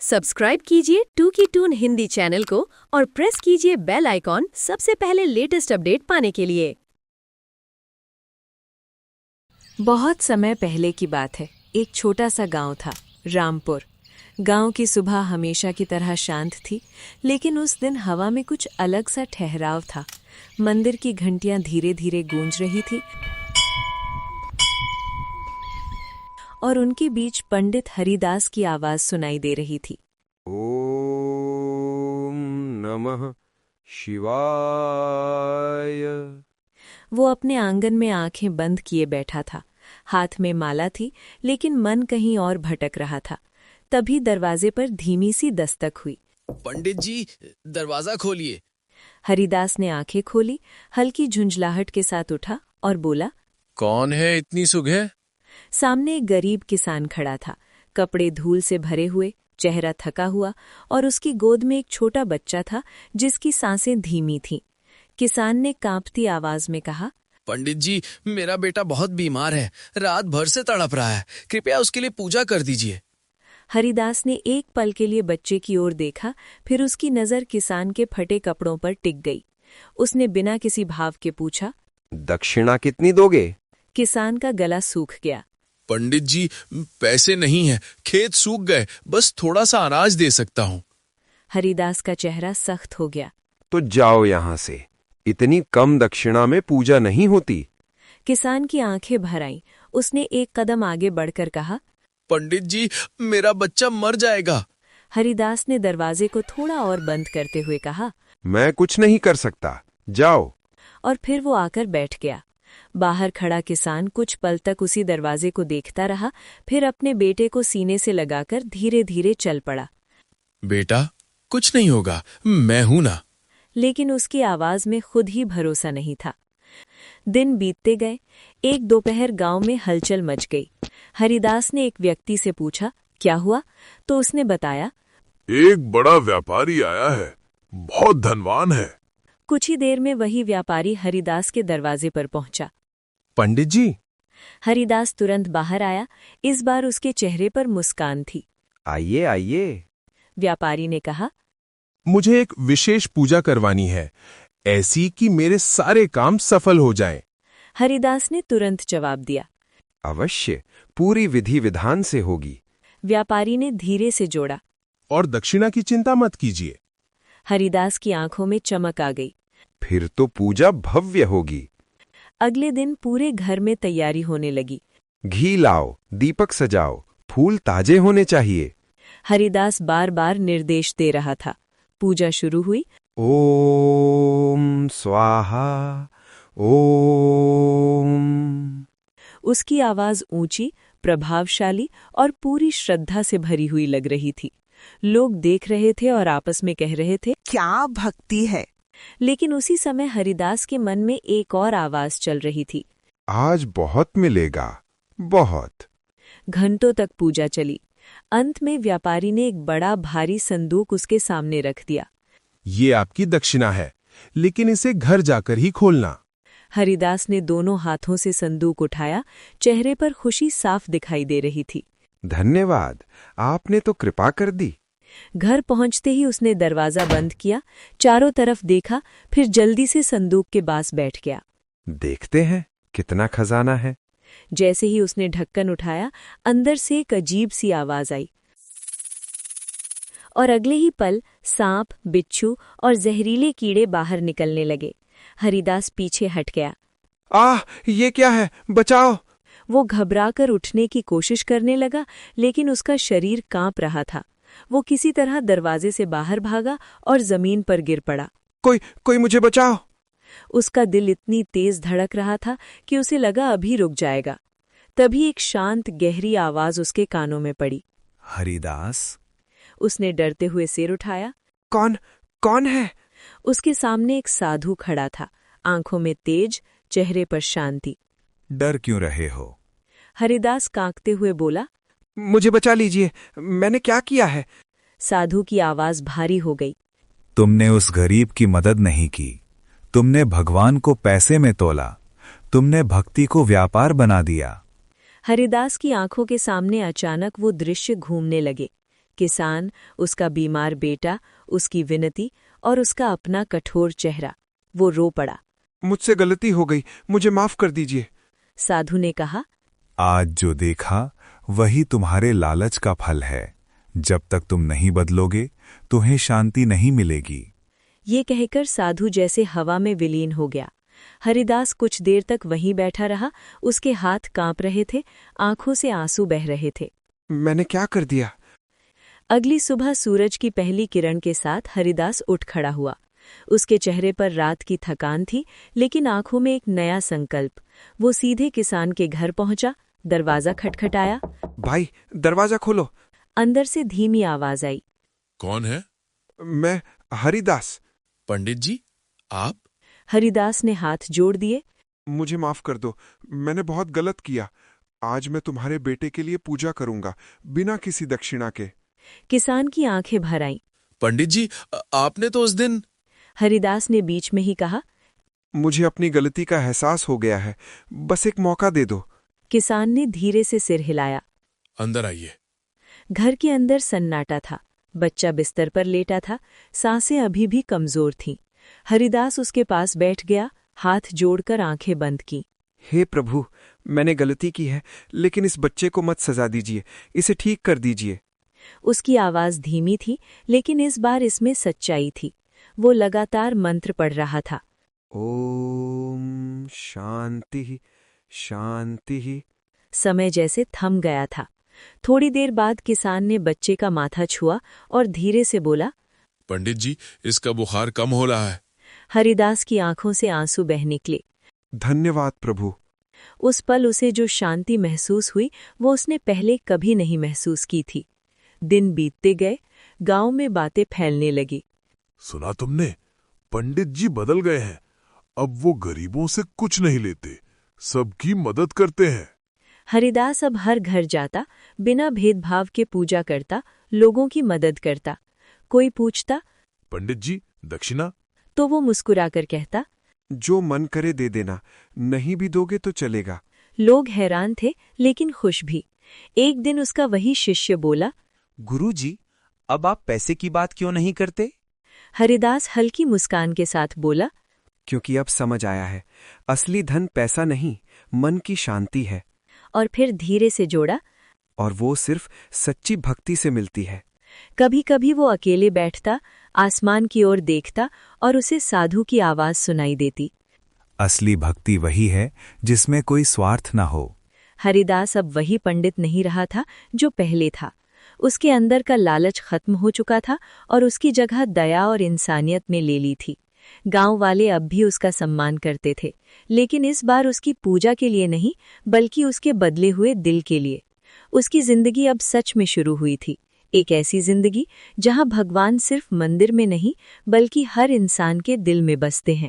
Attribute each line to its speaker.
Speaker 1: Subscribe कीजिए to की twin Hindi channel को और प्रेस कीजिए बेल आइकॉन सबसे पहले लेटेस्ट अपडेट पाने के लिए।
Speaker 2: बहुत समय पहले की बात है। एक छोटा सा गांव था, रामपुर। गांव की सुबह हमेशा की तरह शांत थी, लेकिन उस दिन हवा में कुछ अलग सा ठहराव था। मंदिर की घंटियां धीरे धीरे गूंज रही थी और उनके बीच पंडित हरिदास की आवाज सुनाई दे रही थी।
Speaker 3: ओम नमः शिवाय।
Speaker 2: वो अपने आंगन में आंखें बंद किए बैठा था। हाथ में माला थी, लेकिन मन कहीं और भटक रहा था। तभी दरवाजे पर धीमी सी दस्तक हुई।
Speaker 4: पंडित जी, दरवाजा खोलिए।
Speaker 2: हरिदास ने आंखें खोली, हल्की झुंझलाहट के साथ उठा और बोला,
Speaker 4: कौन है इतनी सुबह?
Speaker 2: सामने एक गरीब किसान खड़ा था, कपड़े धूल से भरे हुए, चेहरा थका हुआ और उसकी गोद में एक छोटा बच्चा था जिसकी सांसें धीमी थीं। किसान ने कांपती आवाज में कहा,
Speaker 4: पंडित जी, मेरा बेटा बहुत बीमार है, रात भर से तड़प रहा है, कृपया उसके लिए पूजा कर दीजिए।
Speaker 2: हरिदास ने एक पल के लिए बच्चे की ओर देखा, फिर उसकी नजर किसान के फटे कपड़ों पर टिक गई। उसने बिना किसी भाव के पूछा,
Speaker 3: दक्षिणा कितनी दोगे?
Speaker 2: किसान का गला सूख गया।
Speaker 4: पंडित जी, पैसे नहीं है, खेत सूख गए, बस थोड़ा सा अनाज दे सकता हूँ।
Speaker 2: हरिदास का चेहरा सख्त हो गया।
Speaker 3: तो जाओ यहाँ से, इतनी कम दक्षिणा में पूजा नहीं होती।
Speaker 2: किसान की आंखें भर आईं। उसने एक कदम आगे बढ़कर कहा,
Speaker 4: पंडित जी, मेरा बच्चा मर जाएगा।
Speaker 2: हरिदास ने दरवाजे को थोड़ा और बंद करते हुए कहा,
Speaker 3: मैं कुछ नहीं कर सकता, जाओ।
Speaker 2: और फिर वो आकर बैठ गया। बाहर खड़ा किसान कुछ पल तक उसी दरवाजे को देखता रहा, फिर अपने बेटे को सीने से लगाकर धीरे धीरे चल पड़ा।
Speaker 4: बेटा, कुछ नहीं होगा, मैं हूं ना।
Speaker 2: लेकिन उसकी आवाज में खुद ही भरोसा नहीं था। दिन बीतते गए। एक दोपहर गांव में हलचल मच गई। हरिदास ने एक व्यक्ति से पूछा, क्या हुआ? तो उसने बताया,
Speaker 5: एक बड़ा व्यापारी आया है, बहुत धनवान है।
Speaker 2: कुछ ही देर में वही व्यापारी हरिदास के दरवाजे पर पहुंचा।
Speaker 3: पंडित जी।
Speaker 2: हरिदास तुरंत बाहर आया। इस बार उसके चेहरे पर मुस्कान थी।
Speaker 3: आइए आइए।
Speaker 2: व्यापारी ने कहा,
Speaker 5: मुझे एक विशेष पूजा करवानी है, ऐसी कि मेरे सारे काम सफल हो जाएं।
Speaker 2: हरिदास ने तुरंत जवाब दिया,
Speaker 3: अवश्य, पूरी विधि विधान से होगी।
Speaker 2: व्यापारी ने धीरे से जोड़ा,
Speaker 5: और दक्षिणा की चिंता मत कीजिए।
Speaker 2: हरिदास की आंखों में चमक आ गई।
Speaker 3: फिर तो पूजा भव्य होगी।
Speaker 2: अगले दिन पूरे घर में तैयारी होने लगी।
Speaker 3: घी लाओ, दीपक सजाओ, फूल ताजे होने चाहिए।
Speaker 2: हरिदास बार बार निर्देश दे रहा था। पूजा शुरू हुई।
Speaker 3: ओम स्वाहा ओम।
Speaker 2: उसकी आवाज ऊंची, प्रभावशाली और पूरी श्रद्धा से भरी हुई लग रही थी। लोग देख रहे थे और आपस में कह रहे थे,
Speaker 6: क्या भक्ति है।
Speaker 2: लेकिन उसी समय हरिदास के मन में एक और आवाज चल रही थी,
Speaker 3: आज बहुत मिलेगा, बहुत।
Speaker 2: घंटों तक पूजा चली। अंत में व्यापारी ने एक बड़ा भारी संदूक उसके सामने रख दिया।
Speaker 5: ये आपकी दक्षिणा है, लेकिन इसे घर जाकर ही खोलना।
Speaker 2: हरिदास ने दोनों हाथों से संदूक उठाया। चेहरे पर खुशी साफ दिखाई दे रही थी।
Speaker 3: धन्यवाद, आपने तो कृपा कर दी।
Speaker 2: घर पहुंचते ही उसने दरवाजा बंद किया, चारों तरफ देखा, फिर जल्दी से संदूक के पास बैठ गया।
Speaker 3: देखते हैं कितना खजाना है।
Speaker 2: जैसे ही उसने ढक्कन उठाया, अंदर से एक अजीब सी आवाज आई और अगले ही पल सांप, बिच्छू और जहरीले कीड़े बाहर निकलने लगे। हरिदास पीछे हट गया।
Speaker 3: आह, ये क्या है, बचाओ।
Speaker 2: वो घबराकर उठने की कोशिश करने लगा, लेकिन उसका शरीर कांप रहा था। वो किसी तरह दरवाजे से बाहर भागा और जमीन पर गिर पड़ा।
Speaker 3: कोई मुझे बचाओ।
Speaker 2: उसका दिल इतनी तेज धड़क रहा था कि उसे लगा अभी रुक जाएगा। तभी एक शांत गहरी आवाज उसके कानों में पड़ी,
Speaker 5: हरिदास।
Speaker 2: उसने डरते हुए सिर उठाया।
Speaker 3: कौन है?
Speaker 2: उसके सामने एक साधु खड़ा था, आंखों में तेज, चेहरे पर शांति।
Speaker 5: डर क्यों रहे हो?
Speaker 2: हरिदास कांपते हुए बोला,
Speaker 3: मुझे बचा लीजिए, मैंने क्या किया है?
Speaker 2: साधु की आवाज भारी हो गई।
Speaker 7: तुमने उस गरीब की मदद नहीं की, तुमने भगवान को पैसे में तोला, तुमने भक्ति को व्यापार बना दिया।
Speaker 2: हरिदास की आंखों के सामने अचानक वो दृश्य घूमने लगे। किसान, उसका बीमार बेटा, उसकी विनती और उसका अपना कठोर चेहरा। वो रो पड़ा।
Speaker 5: मुझसे गलती हो गई, मुझे माफ कर दीजिए।
Speaker 2: साधु ने कहा,
Speaker 7: आज जो देखा वही तुम्हारे लालच का फल है। जब तक तुम नहीं बदलोगे तुम्हें शांति नहीं मिलेगी।
Speaker 2: ये कहकर साधु जैसे हवा में विलीन हो गया। हरिदास कुछ देर तक वहीं बैठा रहा। उसके हाथ कांप रहे थे, आंखों से आंसू बह रहे थे।
Speaker 5: मैंने क्या कर दिया?
Speaker 2: अगली सुबह सूरज की पहली किरण के साथ हरिदास उठ खड़ा हुआ। उसके चेहरे पर रात की थकान थी, लेकिन आंखों में एक नया संकल्प। वो सीधे किसान के घर पहुंचा, दरवाजा खटखटाया।
Speaker 5: भाई, दरवाजा खोलो।
Speaker 2: अंदर से धीमी आवाज आई।
Speaker 6: कौन है?
Speaker 5: मैं हरिदास।
Speaker 6: पंडित जी, आप?
Speaker 2: हरिदास ने हाथ जोड़ दिए।
Speaker 5: मुझे माफ कर दो, मैंने बहुत गलत किया। आज मैं तुम्हारे बेटे के लिए पूजा करूंगा, बिना किसी दक्षिणा के।
Speaker 2: किसान की आंखें भर आईं।
Speaker 6: पंडित जी, आपने तो उस दिन...
Speaker 2: हरिदास ने बीच में ही कहा,
Speaker 5: मुझे अपनी गलती का एहसास हो गया है, बस एक मौका दे दो।
Speaker 2: किसान ने धीरे से सिर हिलाया।
Speaker 6: अंदर आइए।
Speaker 2: घर के अंदर सन्नाटा था। बच्चा बिस्तर पर लेटा था, सांसें अभी भी कमजोर थीं। हरिदास उसके पास बैठ गया, हाथ जोड़कर आंखें बंद की।
Speaker 5: हे प्रभु, मैंने गलती की है, लेकिन इस बच्चे को मत सजा दीजिए, इसे ठीक कर दीजिए।
Speaker 2: उसकी आवाज धीमी थी, लेकिन इस बार इसमें सच्चाई थी। वो लगातार मंत्र पढ़ रहा था।
Speaker 5: ओम शांति शांति।
Speaker 2: समय जैसे थम गया था। थोड़ी देर बाद किसान ने बच्चे का माथा छुआ और धीरे से बोला,
Speaker 6: पंडित जी, इसका बुखार कम हो रहा है।
Speaker 2: हरिदास की आंखों से आंसू बह निकले।
Speaker 5: धन्यवाद प्रभु।
Speaker 2: उस पल उसे जो शांति महसूस हुई वो उसने पहले कभी नहीं महसूस की थी। दिन बीतते गए, गांव में बातें फैलने लगी।
Speaker 8: सुना तुमने? पंडित जी बदल गए हैं। अब वो गरीबों से कुछ नहीं लेते, सबकी मदद करते हैं।
Speaker 2: हरिदास अब हर घर जाता, बिना भेदभाव के पूजा करता, लोगों की मदद करता। कोई पूछता,
Speaker 8: पंडित जी, दक्षिणा?
Speaker 2: तो वो मुस्कुराकर कहता,
Speaker 5: जो मन करे दे देना, नहीं भी दोगे तो चलेगा।
Speaker 2: लोग हैरान थे, लेकिन खुश भी। एक दिन उसका वही शिष्य बोला,
Speaker 9: गुरुजी, अब आप पैसे की बात क्यों नहीं करते?
Speaker 2: हरिदास हल्की मुस्कान के साथ बोला,
Speaker 5: क्योंकि अब समझ आया है, असली धन पैसा नहीं, मन की शांति है।
Speaker 2: और फिर धीरे से जोड़ा,
Speaker 5: और वो सिर्फ सच्ची भक्ति से मिलती है।
Speaker 2: कभी कभी वो अकेले बैठता, आसमान की ओर देखता और उसे साधु की आवाज सुनाई देती।
Speaker 7: असली भक्ति वही है जिसमें कोई स्वार्थ न हो।
Speaker 2: हरिदास अब वही पंडित नहीं रहा था जो पहले था। उसके अंदर का लालच खत्म हो चुका था और उसकी जगह दया और इंसानियत में ले ली थी। गांव वाले अब भी उसका सम्मान करते थे, लेकिन इस बार उसकी पूजा के लिए नहीं, बल्कि उसके बदले हुए दिल के लिए। उसकी जिंदगी अब सच में शुरू हुई थी, एक ऐसी जिंदगी जहां भगवान सिर्फ मंदिर में नहीं, बल्कि हर इंसान के दिल में बसते हैं।